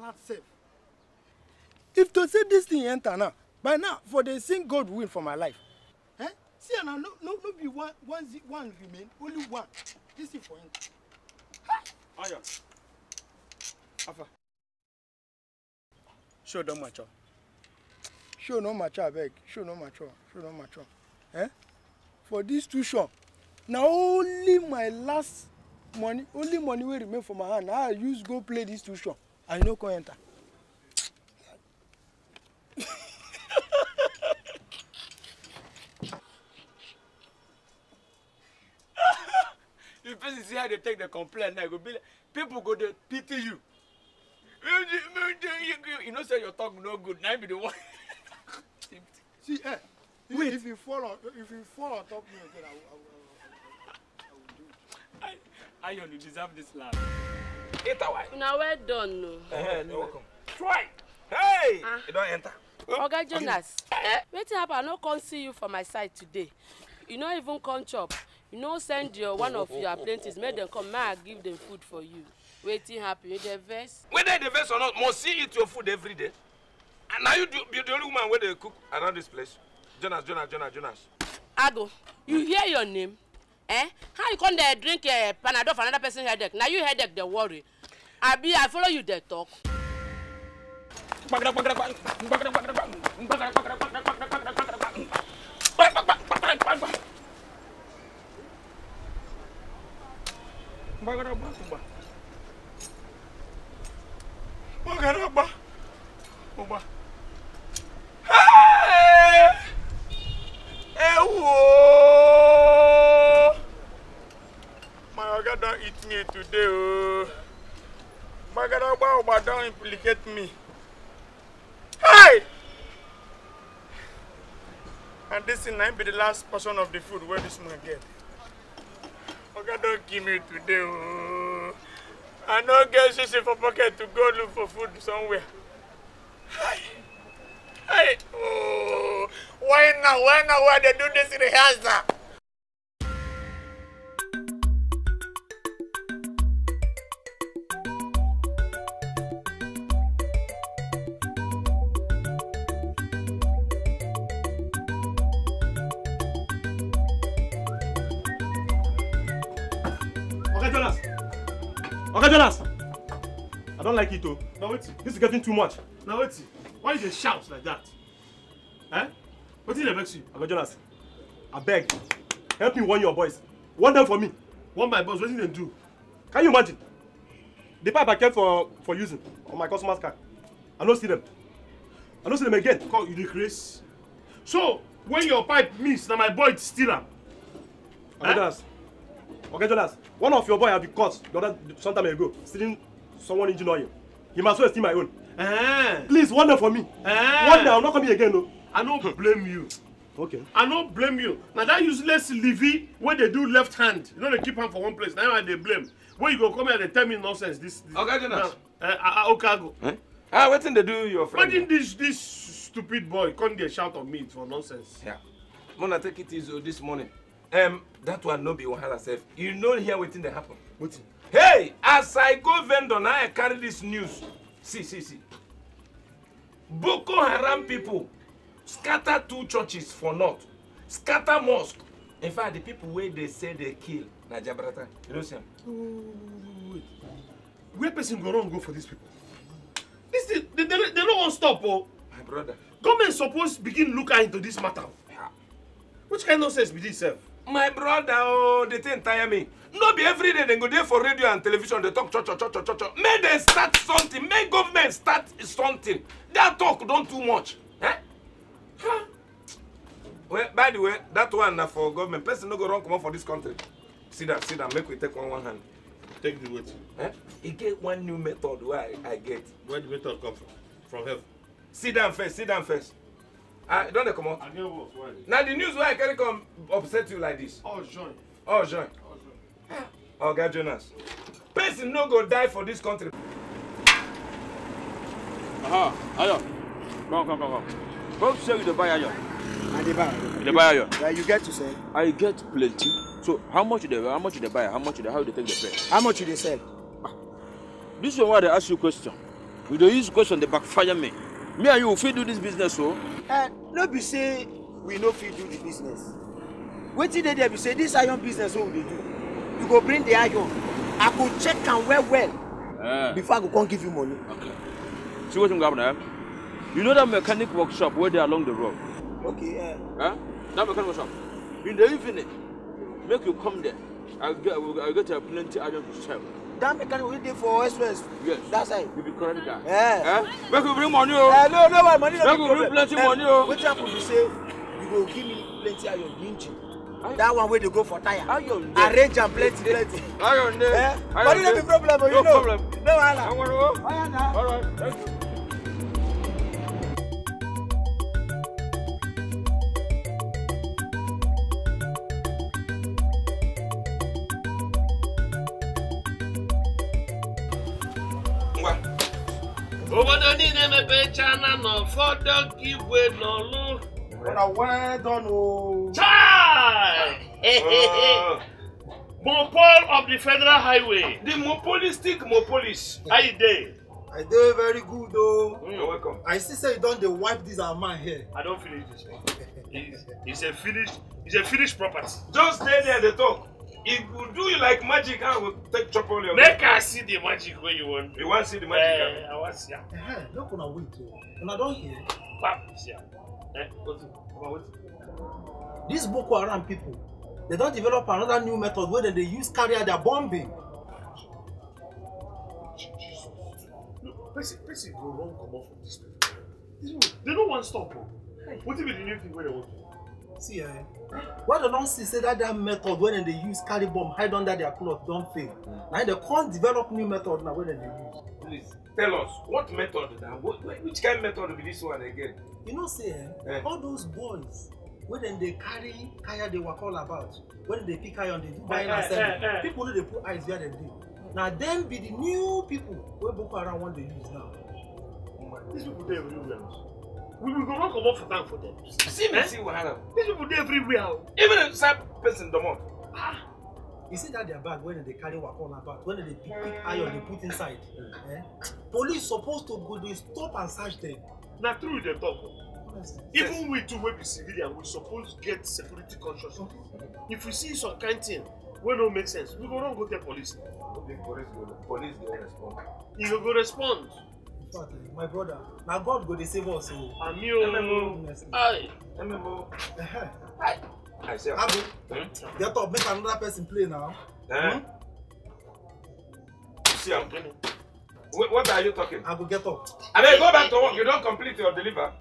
alert safe. If to say this thing enter now, by now, for the sing God will win for my life. Eh? See, now, no be one remain, only one. This thing for him. Aya. Afa. Show don't mature. Show no mature, beg. Show no mature. Show no mature. Eh? For this two shop, now only my last money, only money will remain for my hand. Now I use go play this two shop. I no go enter. You person see how they take the complaint now, go be like, people go to pity you. You know say your tongue no good, now be the one. See, if you fall on top me again, I will do it. Ion, you deserve this laugh. Now well done, no. No welcome. Try. Hey, you don't enter. Okay, Jonas. Wait till I no come see you for my side today. You no even come chop. You no send one of your apprentices, make them come, may I give them food for you. Waiting happy, you the vest. Whether the vest or not, must see eat your food every day. And now you be the only woman where they cook around this place. Jonas. Ago, you hear your name? Eh? How you come there drink a Panadol for another person's headache? Now you headache the worry. I follow you there talk. My oga don't eat me today. Oh. Magadaba don't implicate me. Hey! And this will not be the last portion of the food where this man get. Oga don't give me today. Oh. I don't get shishi for pocket to go look for food somewhere. Hey! Oh! Why now? Why they do this in the house? Okay, Jonas. I don't like it, though. Now wait. This is getting too much. Now wait. Why you shout like that? Eh? What did they vex you? Okay, Jonas. I beg. Help me warn your boys. Warn them for me. Warn my boys. What did they do? Can you imagine? The pipe I kept for using on my customer's car. I don't see them. I don't see them again. Call you decrease. So when your pipe miss, now my boy steal them. Okay, Jonas. Okay, Jonas. One of your boys have been caught some time ago stealing someone's engine oil. He must well steal my own. Please, warn them for me. One day I'm not coming again, no. I don't blame you. Okay. I don't blame you. Now that useless Livy, when they do left hand, you know they keep hand for one place. Now they blame. When you go come here and tell me nonsense, this. Okay, Jonas. Okay, go. What thing they do your friend? Why didn't this stupid boy come there shout on me for nonsense? Yeah. I'm gonna take it easy this morning. That one no be wahala sef. You know here wetin dey happen. Wetin? Hey, as I go vendor now I carry this news. See. Boko Haram people scatter 2 churches for north. Scatter mosque. In fact, the people where they say they kill na Jabrata. You know Sam? Wait. Where person go wrong go for these people? This they don't want stop, oh. My brother. Government supposed begin look into this matter. Yeah. Which kind of nonsense be this, sir? My brother, oh, they think tire me. No be every day they go there for radio and television, they talk cho. May they start something, may government start something. That talk don't too much. Eh? Huh? Well, by the way, that one na for government. Person no go wrong come on for this country. See that, make we take one hand. Take the weight. Eh? You get one new method where I get. Where the method come from? From heaven. Sit down first. Don't they come on? Now the news where I carry come upset you like this. Oh, join. Okay, Jonas. Person no go die for this country. Aha, ayo. Come. Come say you the buy ayo. I dey buy. You the buy ayo. Yeah, you get to say. I get plenty. So how much you the buy? How you the take the pay? How much you dey sell? This one why they ask you question. We don't use question they backfire me. Me and you will do this business, so. No be say we no fit do the business. Wetin dey there be say this iron business what we dey do. You go bring the iron. I go check am well before I go come give you money. Okay. See what I'm going to You know that mechanic workshop where they along the road? Okay, That mechanic workshop. In the evening, make you come there. I'll get a plenty iron to sell. That mechanic we dey for express. Yes. That's right. You be correct guy. Make you bring money, no money. Make you bring plenty money, What happen be say you go give me plenty iron engine. That one where they go for tire. Arrange and plenty. Iron there. Money no be problem, you know. No problem. No wahala. I want to go. All right. Thank you. Obodo niile mepechana n'ụfọdụ igwe n'ọlụ. Well done, oh. Chai! Monopole of the Federal Highway. The monopolistic monopolist. How you dey? I do very good though. You're welcome. I see say you don't dey wipe this our man here. I don't finish this one. It's a finished property. Just stay there and talk. If you do you like magic, I will take chop all your. Make I see the magic where you want. You want to see the magic? I want to see. Look on a wait too. And I don't hear. Pap, see. What? These Boko Haram people, they don't develop another new method where they use carry out their bombing. Person go wrong come off from this place. They don't want to stop. What if the new thing where they want to? See, why they don't see say that method when they use carry bomb hide under their cloth don't fail. Now they can't develop new method now when they use. Please tell us what method now? Which kind of method will be this one again? You know, say all those boys when they carry kaya they work all about. When they pick iron, they do buying and selling. People know they put eyes where they do. Now them be the new people where Boko Haram want to use now. These people they everywhere. We will go come off for time for them. See me, see what happened. These people they everywhere. Even a sad person don't want. You see that their bag when they carry work all about. When they pick iron, they put inside. Police supposed to go, they stop and search them. Now true they talk. Even we too, we be civilian, we supposed to get security conscious. If we see some kind thing, we don't make sense. We go not go tell police. Police don't respond. You go respond. My brother, now God go to save us. I say, Abu, get up, make another person play now. See, what are you talking? I will get up. I mean, go back to work. You don't complete your deliver.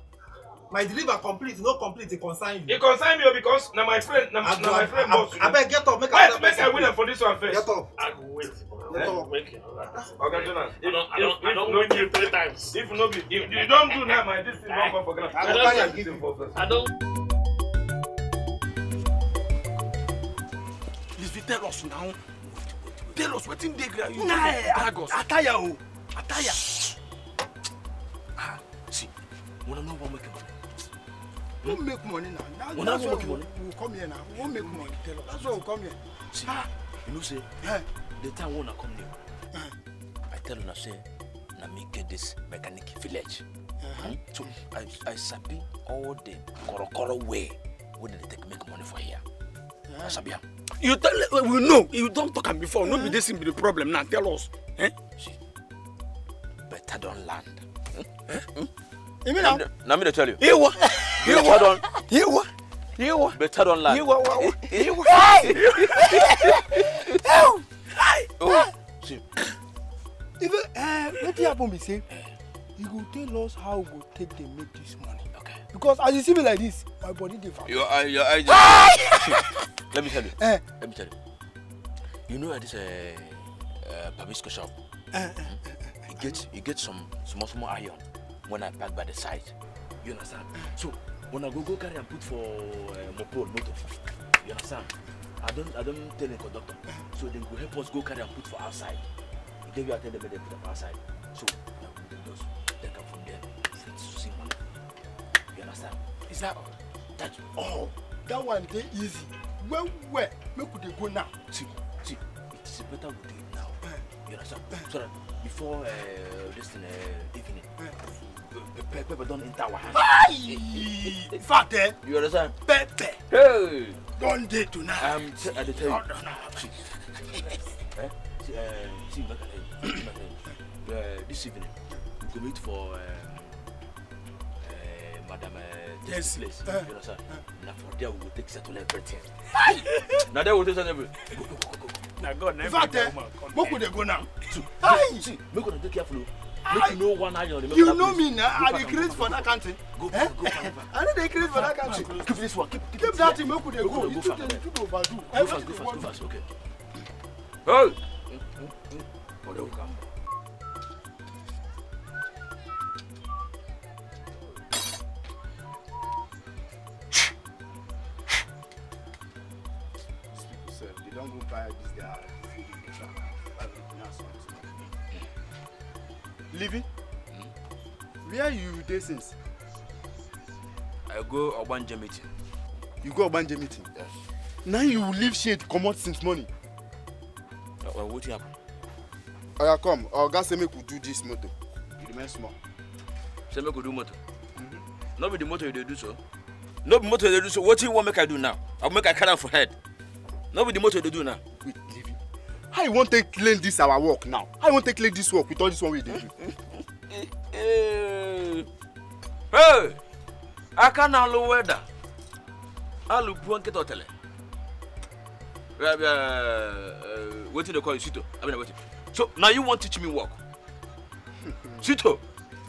My deliver complete, no complete, it consign you. It consign me because now my friend, my friend boss. I better get up, make another person. Make I win for this one first. Get up. I will wait. Get up. Okay, Jonas. I don't win you 3 times. If no be, if you don't do that, my this thing don't come for granted. I don't. Please tell us now. Tell us what in the ground you Ataya. See, we don't know what making money. We'll make money now. That's why we'll come here now. We'll make money. Tell us. That's why we'll come here. See, you know, say, the time when I come here, I tell you, say, na me get this mechanic village. So I sabi all the korokoro way where they take make money for here. I sabi. You tell we know. You don't talk before. No be this be the problem now. Tell us. See, better don't land. You mean now? Now me to tell you. Better don't lie. See, even what happen be say, you go tell us how we go take them make this money. Okay. Because as you see me like this, my body dey fat. Your eye. Let me tell you. You know at this Pabisco shop, you get some small iron when I pack by the side. You understand? So when I go carry and put for motor, you understand? I don't tell the conductor. So they will help us go carry and put for outside. Then we attend them and they put up outside. So they come from there to see money. You understand? Is that all? That's all. That one dey easy. Where make we dey go now? See, it is better we do it now. You understand? So that before this thing, evening, pepper don't enter our hands. In fact, You understand? Pepe, Hey! don't date tonight. I tell you. No. See, look at it. This evening, we go meet for Madam Tess place. You understand? Now for there we will take settle everything. Now there we will take settle everything. Go. Now God, in fact, where could they go now? See, make us take careful. Make you know one eye on the. You know me now. I decrease for that country. Go. I don't decrease for that country. Keep this one. Keep that thing. Where could they go? You fast. should overdo. Go fast. Okay. Hey! Oh, they will come. They don't go buy this guy. Livy, where you dey since? I go Obanje meeting. You go Obanje meeting? Yes. Now you leave shade come out since morning. What happened? Oya come, Oga say make we do this motor. You remain small. Say make we do motor. No be the motor you dey do so. No be motor you dey do so. What you want make I do now? I make I carry am for head. No be the motor you dey do now. Wait, Livy. How you want to claim this our work now? How you want to claim this work with all this one we dey do? Hey! I can't allow weather. I'll go and get hotel. What do they call you, Sito? I mean, wait. So now you want to teach me work? Sito,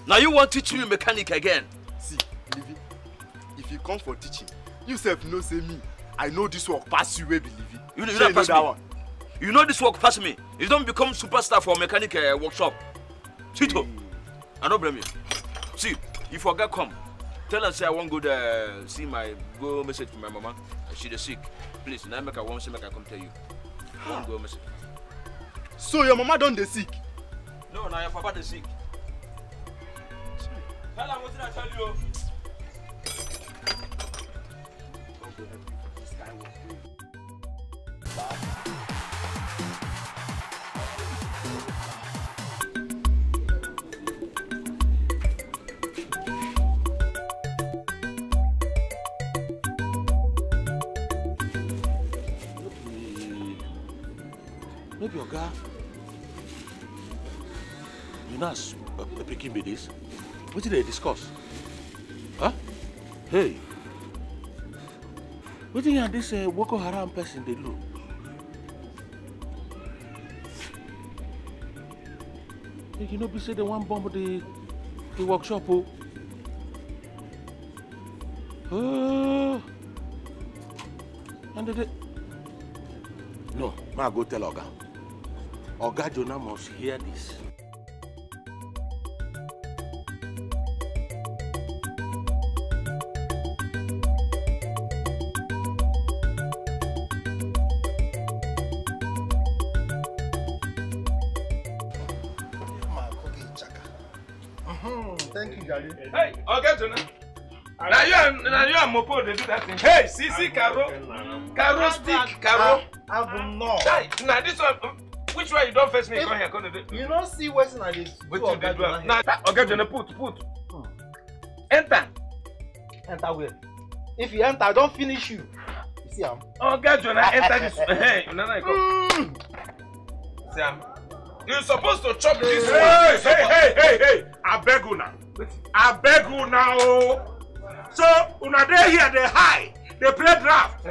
now you want to teach me mechanic again? See, Livy, if you come for teaching, you self know say me. I know this work pass you, way be Livy. You don't pass me. One. You know this work pass me. You don't become superstar for mechanic workshop. Sito, I don't blame you. See, if you forget come, tell her say I won't go there. See go message to my mama. She is sick. Please, now make I want to make I come tell you. I won't go message. So your mama don't dey sick? No, now your papa dey sick. Tell her what I tell you. Maybe Oga, Jonas, picking me this. What did they discuss? Huh? Hey, what do you and this Boko Haram person they do? You know, we say they want bomb the workshop. Oh, and they. No, ma go tell Oga. Oga Jonah must hear this. Thank you, Gary. Hey, Oga Jonah. Now you are Mopo, they do that thing. Hey, see, Caro stick, Caro. I will know. Hey, now this one, which one you don't face me? Come here, come here. You don't see what's in this. What you do? Now, Oga Jonah, put. Enter. Enter where? If you enter, I don't finish you. You see him? Oga Jonah, enter this. Hey, no, come. See him? You're supposed to chop this one. Hey! I beg you now. So, una dey here, they high, they play draft,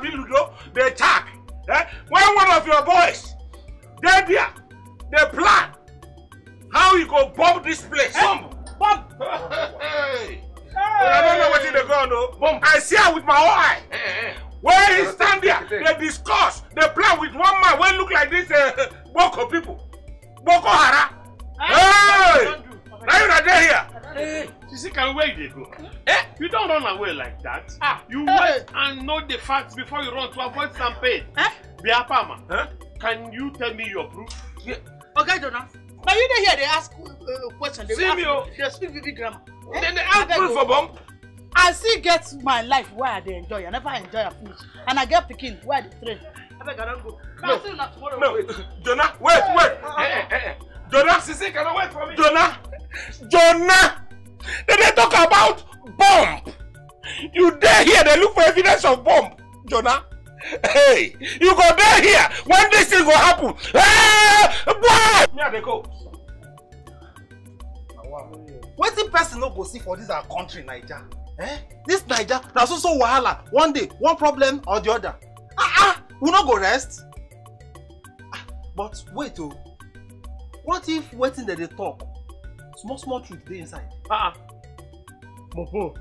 Ludo, they attack. When one of your boys, they there, they plan how you go bomb this place. Bomb! Hey! I don't know what they go no. Bomb. I see her with my own eye. When he stand there, they discuss, they plan with one man when look like this Boko people. Boko Haram. Hey! Now you're not there here. Hey, you see, where they go? You don't run away like that. You wait and know the facts before you run to avoid stampede. Biapama, can you tell me your proof? Okay, Jonas. Now you dey here, they ask questions. They speak vivid grammar. Then they ask proof for bomb. I still get my life where I dey enjoy. I never enjoy a finish. And I get picking where I dey train. beg, I don't go. No, see you now tomorrow. no, Jonah, wait. Jonah, Sisi, can I wait for me? Jonah, they talk about bomb. You there here, they look for evidence of bomb. Jonah, hey, you go there here when this thing go happen. Hey, boy! Yeah, they go. What the person no go see for this our country, Niger? This Niger, now so wahala. One day, one problem or the other. We not go rest. But wait, oh. What if waiting that they talk? Small truth dey inside. Mopo.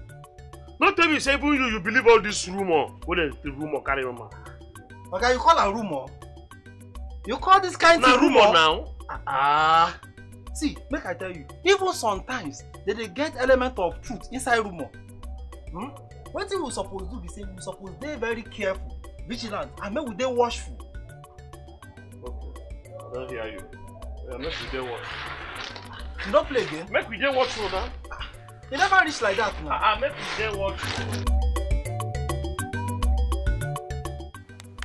Don't tell me say even you believe all this rumor. What is the rumor carry on? Okay, you call a rumor? You call this kind of rumor now? See, make I tell you, even sometimes they get element of truth inside rumor. What we suppose do be say we suppose dey very careful, vigilant, and make we dey watchful. Okay, I don't hear you. Make we dey watch. You don't play again? Make we dey watchful now. You never reach like that now. Make we dey watchful.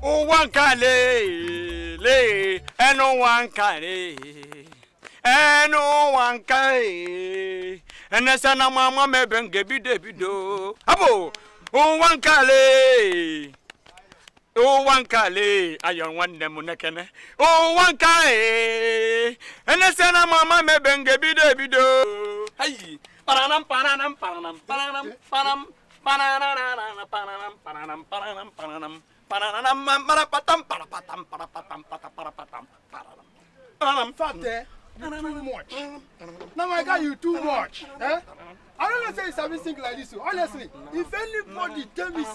Oh, one can lay, and no one can and no one can. And the son of Mamma may bring a bido. Abo, oh, one can lay. Oh, one can lay. I don't want them on the cannon. Oh, one can. And the son of Mamma may bring a bido. Hey, Panam, Panam, Panam, Panam, Panam, Panam, Panam, Panam, Panam. In fact, you too much. Now, my guy, you too much. I don't know say it's something like this. Honestly, if anybody tell me